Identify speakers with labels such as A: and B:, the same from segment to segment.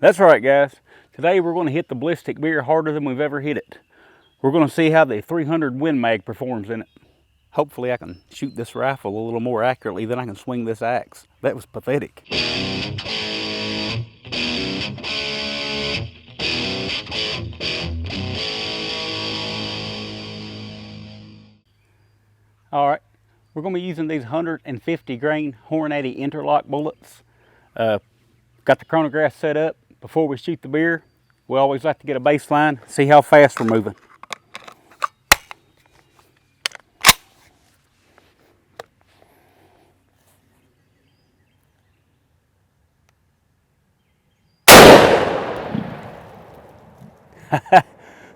A: That's right, guys. Today we're going to hit the Ballistic Beer harder than we've ever hit it. We're going to see how the 300 Win Mag performs in it. Hopefully I can shoot this rifle a little more accurately than I can swing this axe. That was pathetic. All right, we're going to be using these 150 grain Hornady InterLock bullets. Got the chronograph set up. Before we shoot the beer, we always like to get a baseline, see how fast we're moving.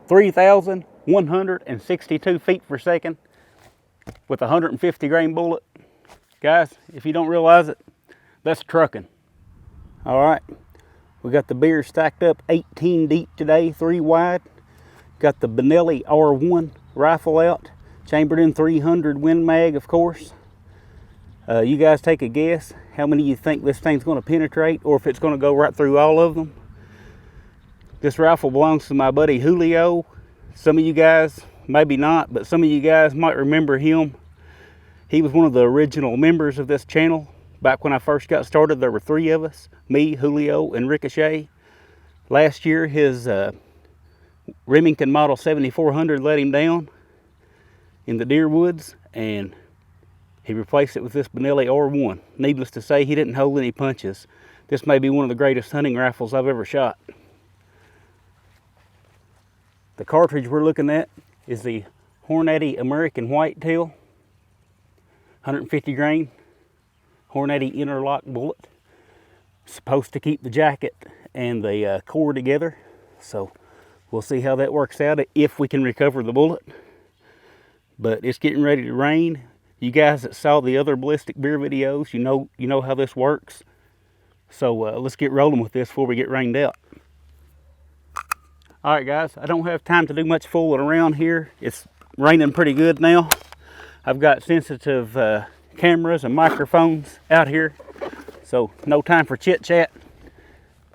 A: (3,162 feet per second with a 150 grain bullet. Guys, if you don't realize it, that's trucking. All right, we got the beer stacked up 18 deep today, 3 wide. Got the Benelli R1 rifle out, chambered in 300 Win Mag, of course. You guys take a guess how many you think this thing's going to penetrate, or if it's going to go right through all of them. This rifle belongs to my buddy Julio. Some of you guys, maybe not, but some of you guys might remember him. He was one of the original members of this channel. Back when I first got started, there were 3 of us, me, Julio, and Ricochet. Last year, his Remington Model 7400 let him down in the deer woods, and he replaced it with this Benelli R1. Needless to say, he didn't hold any punches. This may be one of the greatest hunting rifles I've ever shot. The cartridge we're looking at is the Hornady American Whitetail, 150 grain. Hornady InterLock bullet. Supposed to keep the jacket and the core together, so we'll see how that works out if we can recover the bullet. But it's getting ready to rain. You guys that saw the other Ballistic Beer videos, you know how this works. So let's get rolling with this before we get rained out. All right, guys, I don't have time to do much fooling around here. It's raining pretty good now. I've got sensitive cameras and microphones out here, so no time for chit chat.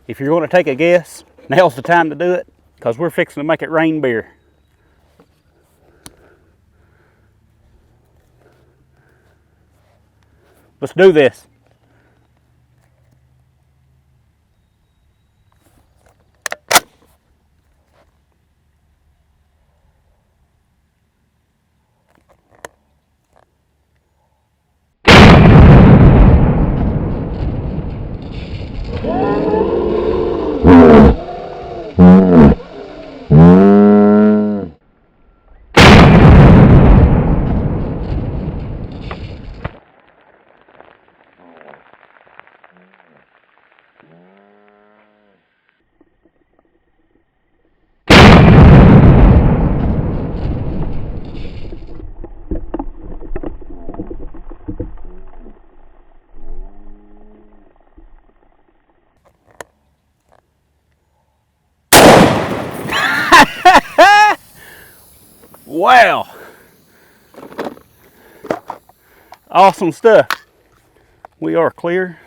A: If you're going to take a guess, now's the time to do it, because we're fixing to make it rain beer. Let's do this. Wow, awesome stuff. We are clear.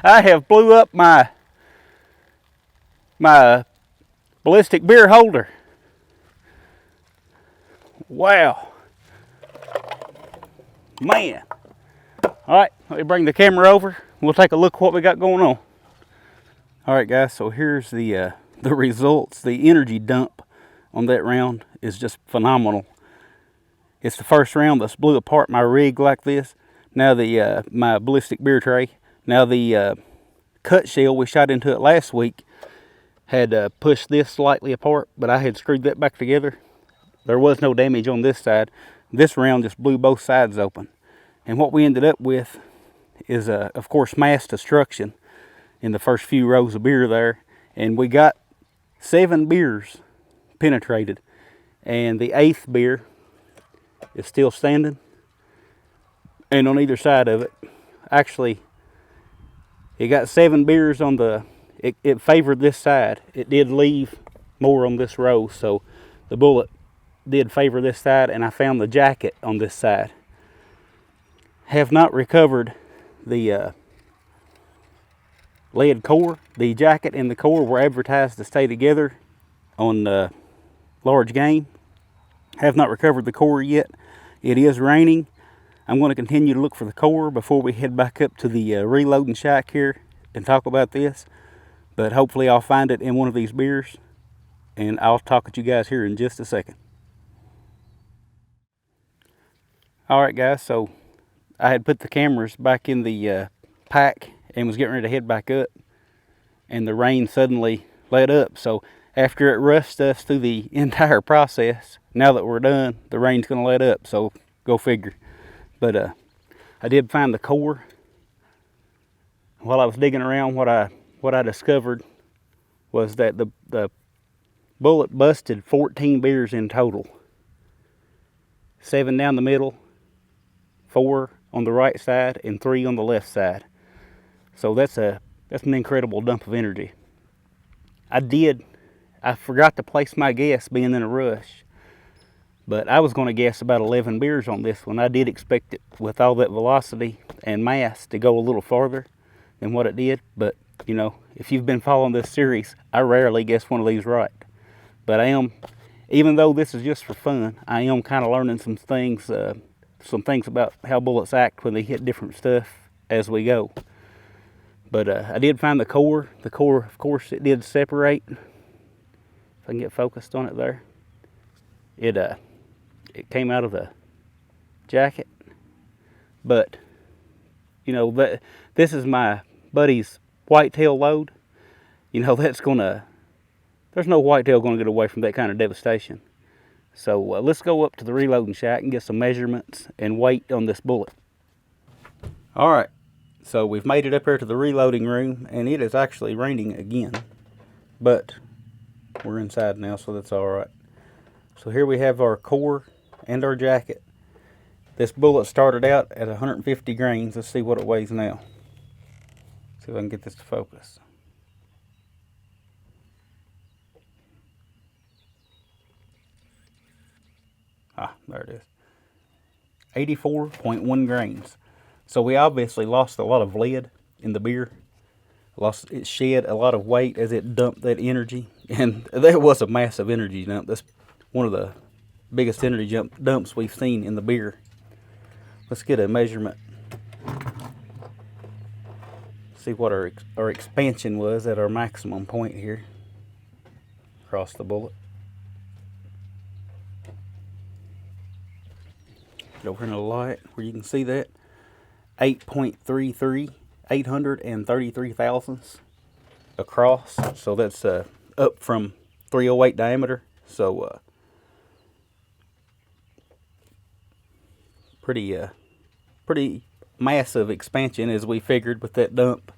A: I have blew up my Ballistic Beer holder. Wow, man. All right, let me bring the camera over. We'll take a look what we got going on. All right, guys, so here's the results. The energy dump on that round is just phenomenal. It's the first round that's blew apart my rig like this. Now the my Ballistic Beer tray. Now the cut shell we shot into it last week had pushed this slightly apart, but I had screwed that back together. There was no damage on this side. This round just blew both sides open. And what we ended up with is, of course, mass destruction in the first few rows of beer there. And we got 7 beers penetrated, and the 8th beer is still standing, and on either side of it, actually, it got 7 beers on the, it favored this side. It did leave more on this row, so the bullet did favor this side, and I found the jacket on this side. Have not recovered the lead core. The jacket and the core were advertised to stay together on large game. Have not recovered the core yet. It is raining. I'm going to continue to look for the core before we head back up to the reloading shack here and talk about this. But hopefully I'll find it in one of these beers, and I'll talk with you guys here in just a second. Alright guys, so I had put the cameras back in the pack and was getting ready to head back up, and the rain suddenly let up. So after it rushed us through the entire process, now that we're done, the rain's going to let up, so go figure. But I did find the core. While I was digging around, what I discovered was that the bullet busted 14 beers in total. 7 down the middle, 4 on the right side, and 3 on the left side. So that's an incredible dump of energy. I forgot to place my guess being in a rush, but I was going to guess about 11 beers on this one. I did expect it with all that velocity and mass to go a little farther than what it did, but you know, if you've been following this series, I rarely guess one of these right. But I am, even though this is just for fun, I am kind of learning some things about how bullets act when they hit different stuff as we go. But I did find the core. The core, of course, it did separate. If I can get focused on it there. It came out of the jacket. But, you know, this is my buddy's whitetail load. You know, there's no whitetail going to get away from that kind of devastation. So let's go up to the reloading shack and get some measurements and weight on this bullet. All right, so we've made it up here to the reloading room, and it is actually raining again, but we're inside now, so that's all right. So here we have our core and our jacket. This bullet started out at 150 grains. Let's see what it weighs now. See if I can get this to focus. Ah, there it is. 84.1 grains. So we obviously lost a lot of lead in the beer. It shed a lot of weight as it dumped that energy. And there was a massive energy dump. That's one of the biggest energy dumps we've seen in the beer. Let's get a measurement. See what our expansion was at our maximum point here. Across the bullet. Get over in the light where you can see that. 8.33, 833 thousandths across. So that's up from 308 diameter. So pretty massive expansion as we figured with that dump.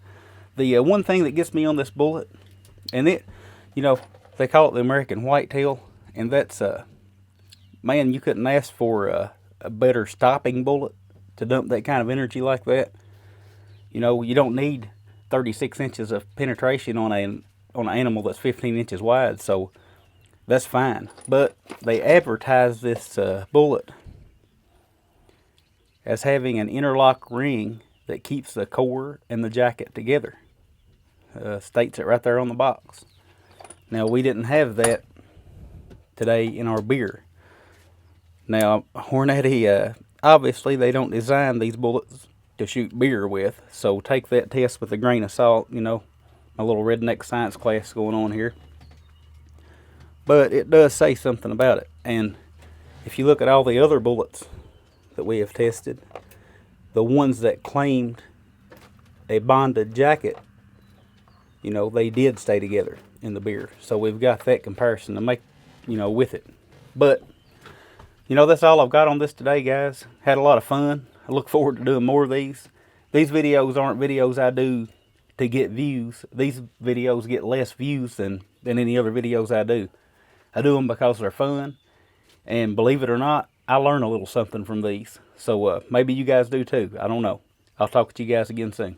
A: The one thing that gets me on this bullet, and you know, they call it the American Whitetail, and that's man, you couldn't ask for a better stopping bullet to dump that kind of energy like that. You know, you don't need 36 inches of penetration on an animal that's 15 inches wide, so that's fine. But they advertise this bullet as having an interlock ring that keeps the core and the jacket together. States it right there on the box. Now, we didn't have that today in our beer. Now, Hornady, obviously they don't design these bullets to shoot beer with, so take that test with a grain of salt, you know, my little redneck science class going on here. But it does say something about it, and if you look at all the other bullets that we have tested, the ones that claimed a bonded jacket, you know, they did stay together in the beer. So we've got that comparison to make, you know, with it. But, you know, that's all I've got on this today, guys. Had a lot of fun. I look forward to doing more of these. These videos aren't videos I do to get views. These videos get less views than any other videos I do. I do them because they're fun. And believe it or not, I learn a little something from these. So maybe you guys do too. I don't know. I'll talk with you guys again soon.